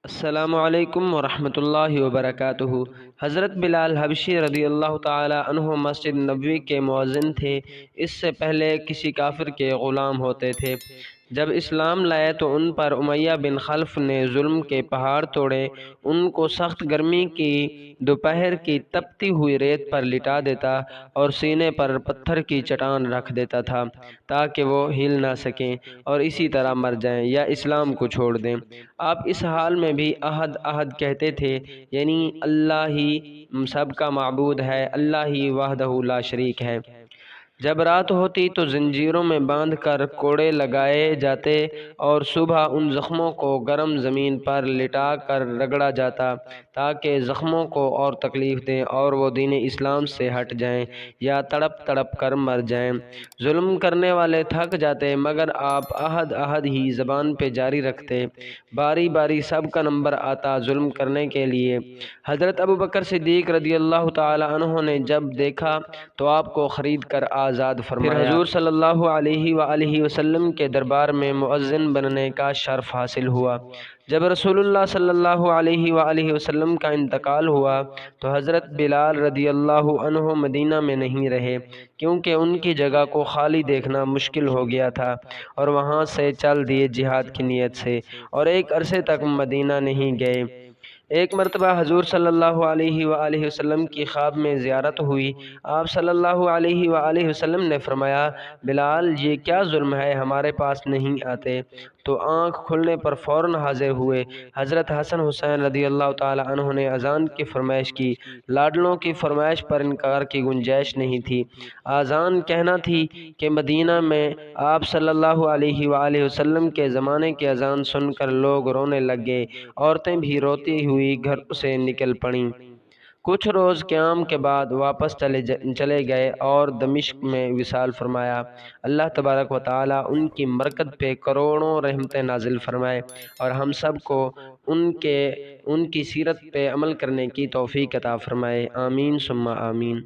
السلام علیکم ورحمۃ اللہ وبرکاتہ۔ حضرت بلال حبشی رضی اللہ تعالی عنہ مسجد نبوی کے مؤذن تھے۔ اس سے پہلے کسی کافر کے غلام ہوتے تھے۔ جب اسلام لائے تو ان پر امیہ بن خلف نے ظلم کے پہاڑ توڑے۔ ان کو سخت گرمی کی دوپہر کی تپتی ہوئی ریت پر لٹا دیتا اور سینے پر پتھر کی چٹان رکھ دیتا تھا تاکہ وہ ہل نہ سکیں اور اسی طرح مر جائیں یا اسلام کو چھوڑ دیں۔ آپ اس حال میں بھی احد احد کہتے تھے، یعنی اللہ ہی سب کا معبود ہے، اللہ ہی وحدہ لا شریک ہے۔ جب رات ہوتی تو زنجیروں میں باندھ کر کوڑے لگائے جاتے اور صبح ان زخموں کو گرم زمین پر لٹا کر رگڑا جاتا تاکہ زخموں کو اور تکلیف دیں اور وہ دین اسلام سے ہٹ جائیں یا تڑپ تڑپ کر مر جائیں۔ ظلم کرنے والے تھک جاتے مگر آپ احد احد ہی زبان پہ جاری رکھتے۔ باری باری سب کا نمبر آتا ظلم کرنے کے لیے۔ حضرت ابوبکر صدیق رضی اللہ تعالی عنہ نے جب دیکھا تو آپ کو خرید کر آزاد فرمایا۔ پھر حضور صلی اللہ علیہ وآلہ وسلم کے دربار میں مؤذن بننے کا شرف حاصل ہوا۔ جب رسول اللہ صلی اللہ علیہ وآلہ وسلم کا انتقال ہوا تو حضرت بلال رضی اللہ عنہ مدینہ میں نہیں رہے، کیونکہ ان کی جگہ کو خالی دیکھنا مشکل ہو گیا تھا اور وہاں سے چل دیے جہاد کی نیت سے، اور ایک عرصے تک مدینہ نہیں گئے۔ ایک مرتبہ حضور صلی اللہ علیہ وآلہ وسلم کی خواب میں زیارت ہوئی۔ آپ صلی اللہ علیہ وآلہ وسلم نے فرمایا، بلال یہ کیا ظلم ہے، ہمارے پاس نہیں آتے؟ تو آنکھ کھلنے پر فوراً حاضر ہوئے۔ حضرت حسن حسین رضی اللہ تعالی عنہ نے اذان کی فرمائش کی۔ لاڈلوں کی فرمائش پر انکار کی گنجائش نہیں تھی۔ اذان کہنا تھی کہ مدینہ میں آپ صلی اللہ علیہ وآلہ وسلم کے زمانے کی اذان سن کر لوگ رونے لگ گئے، عورتیں بھی روتی ہوئی گھر سے نکل پڑیں۔ کچھ روز قیام کے بعد واپس چلے گئے اور دمشق میں وصال فرمایا۔ اللہ تبارک و تعالی ان کی مرکت پہ کروڑوں رحمتیں نازل فرمائے اور ہم سب کو ان کی سیرت پہ عمل کرنے کی توفیق عطا فرمائے، آمین ثم آمین۔